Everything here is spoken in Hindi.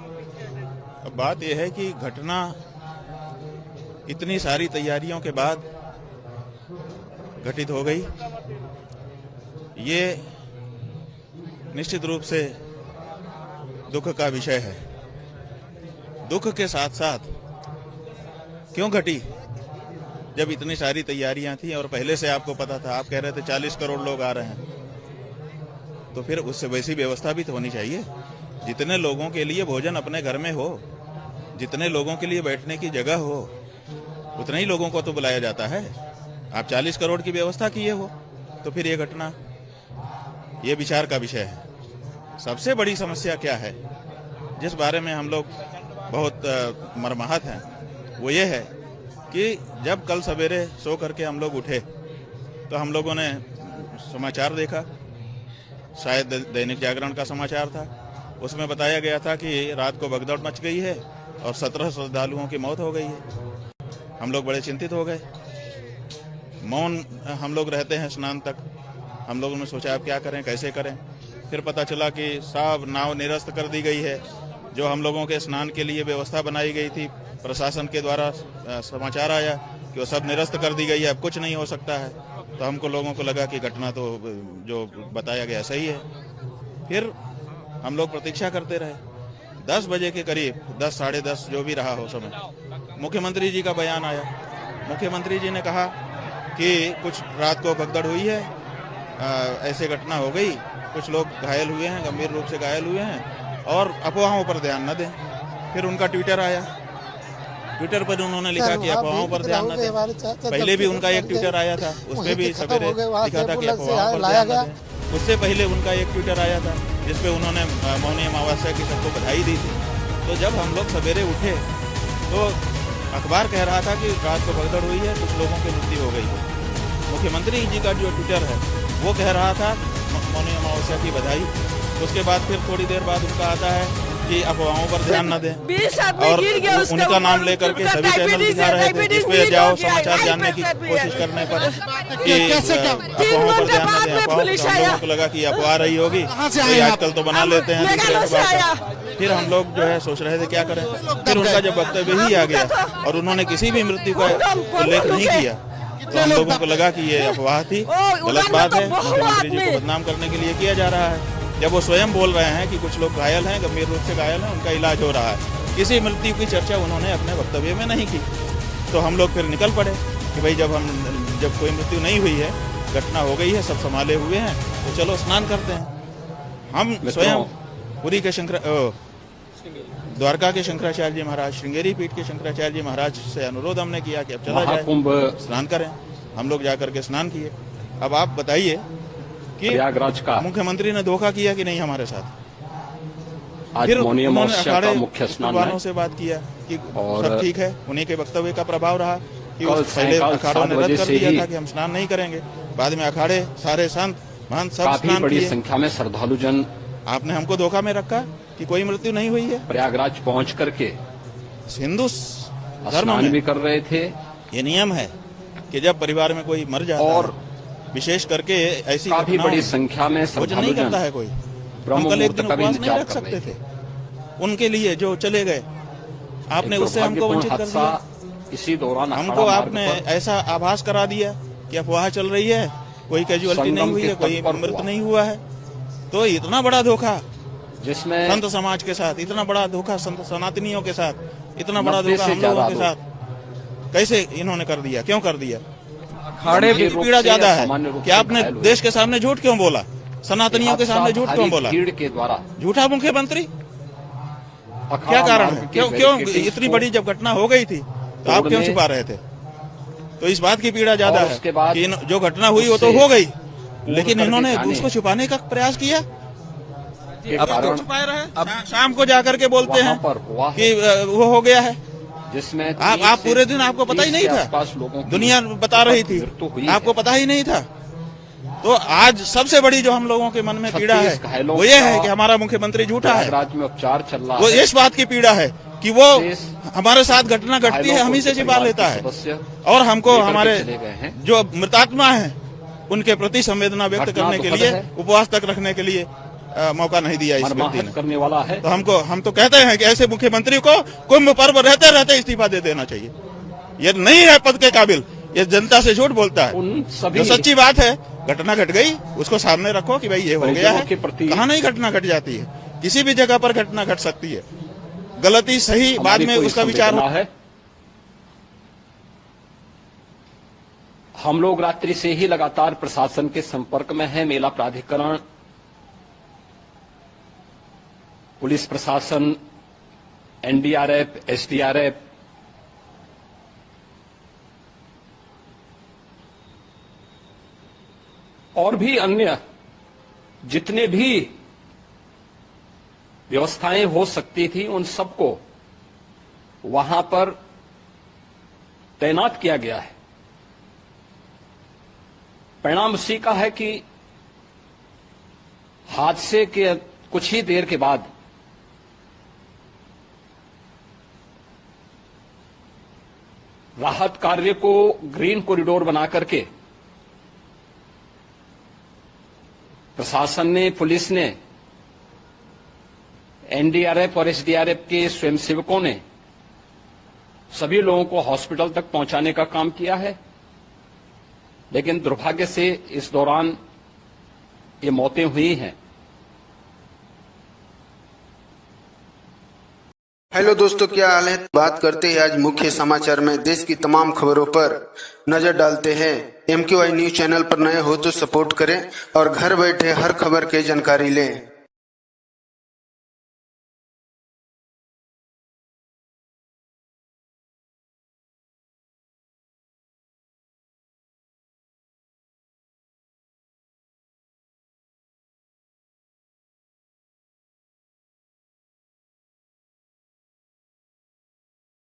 अब बात यह है कि घटना इतनी सारी तैयारियों के बाद घटित हो गई। ये निश्चित रूप से दुख का विषय है। दुख के साथ साथ क्यों घटी, जब इतनी सारी तैयारियां थी और पहले से आपको पता था, आप कह रहे थे 40 करोड़ लोग आ रहे हैं, तो फिर उससे वैसी व्यवस्था भी तो होनी चाहिए। जितने लोगों के लिए भोजन अपने घर में हो, जितने लोगों के लिए बैठने की जगह हो, उतने ही लोगों को तो बुलाया जाता है। आप 40 करोड़ की व्यवस्था किए हो, तो फिर ये घटना, ये विचार का विषय है। सबसे बड़ी समस्या क्या है, जिस बारे में हम लोग बहुत मर्माहत हैं, वो ये है कि जब कल सवेरे सो करके हम लोग उठे तो हम लोगों ने समाचार देखा, शायद दैनिक जागरण का समाचार था। उसमें बताया गया था कि रात को भगदड़ मच गई है और 17 श्रद्धालुओं की मौत हो गई है। हम लोग बड़े चिंतित हो गए। मौन हम लोग रहते हैं स्नान तक। हम लोगों ने सोचा अब क्या करें, कैसे करें। फिर पता चला कि सब नाव निरस्त कर दी गई है। जो हम लोगों के स्नान के लिए व्यवस्था बनाई गई थी, प्रशासन के द्वारा समाचार आया कि वो सब निरस्त कर दी गई है, अब कुछ नहीं हो सकता है। तो हमको लोगों को लगा कि घटना तो जो बताया गया सही है। फिर हम लोग प्रतीक्षा करते रहे। 10 बजे के करीब, 10 साढ़े 10 जो भी रहा हो समय, मुख्यमंत्री जी का बयान आया। मुख्यमंत्री जी ने कहा कि कुछ रात को भगदड़ हुई है, ऐसे घटना हो गई, कुछ लोग घायल हुए हैं, गंभीर रूप से घायल हुए हैं, और अफवाहों पर ध्यान न दें। फिर उनका ट्विटर आया। ट्विटर पर उन्होंने लिखा कि अफवाहों पर ध्यान न दें। पहले भी उनका एक ट्विटर आया था, उसमें भी सवेरे लिखा था कि अफवाहों पर ध्यान न दें। उससे पहले उनका एक ट्विटर आया था जिसपे उन्होंने मौनी अमावस्या की सबको बधाई दी थी। तो जब हम लोग सवेरे उठे तो अखबार कह रहा था कि रात को भगदड़ हुई है, कुछ लोगों की मृत्यु हो गई है। मुख्यमंत्री जी का जो ट्विटर है वो कह रहा था मौनी अमावस्या की बधाई। उसके बाद फिर थोड़ी देर बाद उनका आता है कि अफवाहों पर ध्यान न दें, और उनका नाम लेकर के सभी चैनल दिखा रहे थे, जिस पे जाओ समाचार जानने की कोशिश करने पर कि अफवाहों पर ध्यान न दें। अफवाहों, हम लोगों को लगा कि अफवाह रही होगी, तो आजकल तो बना लेते हैं दूसरे अखबार। फिर हम लोग जो है सोच रहे थे क्या करें। फिर उनका जब वक्तव्य ही आ गया और उन्होंने किसी भी मृत्यु का उल्लेख नहीं किया, तो हम लोगों को लगा कि ये अफवाह थी, गलत बात है, मुख्यमंत्री जी को बदनाम करने के लिए किया जा रहा है। जब वो स्वयं बोल रहे हैं कि कुछ लोग घायल हैं, गंभीर रूप से घायल हैं, उनका इलाज हो रहा है, किसी मृत्यु की चर्चा उन्होंने अपने वक्तव्य में नहीं की। तो हम लोग फिर निकल पड़े कि भाई जब कोई मृत्यु नहीं हुई है, घटना हो गई है, सब संभाले हुए हैं, तो चलो स्नान करते हैं। हम स्वयं पुरी के द्वारका के शंकराचार्य जी महाराज, श्रृंगेरी पीठ के शंकराचार्य जी महाराज से अनुरोध हमने किया कि अब चला जाए, स्नान करें। हम लोग जाकर के स्नान किए। अब आप बताइए कि प्रयागराज का मुख्यमंत्री ने धोखा किया कि नहीं हमारे साथ। आज फिर मौनी उन्होंने अमावस्या का मुख्य स्नान वालों से बात किया कि सब ठीक है। उन्हीं के वक्तव्य का प्रभाव रहा कि पहले अखाड़ों ने रद्द कर दिया था कि हम स्नान नहीं करेंगे, बाद में अखाड़े सारे संत महंत सब काफी बड़ी संख्या में श्रद्धालु जन, आपने हमको धोखा में रखा कि कोई मृत्यु नहीं हुई है। प्रयागराज पहुंच करके हिंदू धर्म स्नान भी कर रहे थे। ये नियम है कि जब परिवार में कोई मर जाता और है, विशेष करके ऐसी काफी बड़ी संख्या में भोजन नहीं करता है कोई। हम कल एक दिन उपवास नहीं रख सकते थे उनके लिए जो चले गए। आपने उससे हमको वंचित कर दिया। इसी दौरान हमको आपने ऐसा आभास करा दिया कि अफवाह चल रही है, कोई कैजुअलिटी नहीं हुई है, कोई मृत्यु नहीं हुआ है। तो इतना बड़ा धोखा जिसमें संत समाज के साथ, इतना बड़ा धोखा संत सनातनियों के साथ, इतना बड़ा धोखा हम लोगों के साथ कैसे इन्होंने कर दिया, क्यों कर दिया? अखाड़े की पीड़ा ज्यादा है कि आपने देश के सामने झूठ क्यों बोला, सनातनियों के सामने झूठ क्यों बोला? भीड़ के द्वारा झूठा मुख्यमंत्री, क्या कारण है? क्यों इतनी बड़ी जब घटना हो गई थी तो आप क्यों छुपा रहे थे? तो इस बात की पीड़ा ज्यादा है कि जो घटना हुई वो तो हो गई, लेकिन इन्होंने उसको छुपाने का प्रयास किया। अब तो छुपाए रहे, अब शाम को जाकर के बोलते हैं कि वो हो गया है, जिसमें आप पूरे दिन आपको पता ही नहीं था, दुनिया बता रही थी, आपको पता ही नहीं था। तो आज सबसे बड़ी जो हम लोगों के मन में पीड़ा है वो ये है कि हमारा मुख्यमंत्री झूठा है। राज्य में उपचार चल रहा है। वो इस बात की पीड़ा है कि वो हमारे साथ घटना घटती है, हम ही से छिपा लेता है, और हमको हमारे जो मृतात्मा है उनके प्रति संवेदना व्यक्त करने के लिए, उपवास तक रखने के लिए मौका नहीं दिया इस व्यक्ति मरमाहत ने। करने वाला है। तो हम तो कहते हैं कि ऐसे मुख्यमंत्री को कुंभ पर्व रहते रहते इस्तीफा दे देना चाहिए। ये नहीं है पद के काबिल, ये जनता से झूठ बोलता है। उन सभी जो सच्ची बात है, घटना घट गई, उसको सामने रखो कि भाई ये हो गया परिजनों है। के प्रति कहाँ नहीं घटना घट जाती है, किसी भी जगह पर घटना घट सकती है। गलती सही बाद हमारी में पूरी उसका विचार संवेदना है। हम लोग रात्रि से ही लगातार प्रशासन के संपर्क में हैं। मेला प्राधिकरण, पुलिस प्रशासन, एनडीआरएफ, एसडीआरएफ, और भी अन्य जितने भी व्यवस्थाएं हो सकती थी उन सबको वहां पर तैनात किया गया है। परिणाम उसी का है कि हादसे के कुछ ही देर के बाद राहत कार्य को ग्रीन कॉरिडोर बना करके प्रशासन ने, पुलिस ने, एनडीआरएफ और एसडीआरएफ के स्वयंसेवकों ने सभी लोगों को हॉस्पिटल तक पहुंचाने का काम किया है। लेकिन दुर्भाग्य से इस दौरान ये मौतें हुई हैं। हेलो दोस्तों, क्या हाल है। बात करते हैं आज मुख्य समाचार में देश की तमाम खबरों पर नजर डालते हैं। MQI न्यूज चैनल पर नए हो तो सपोर्ट करें और घर बैठे हर खबर की जानकारी लें।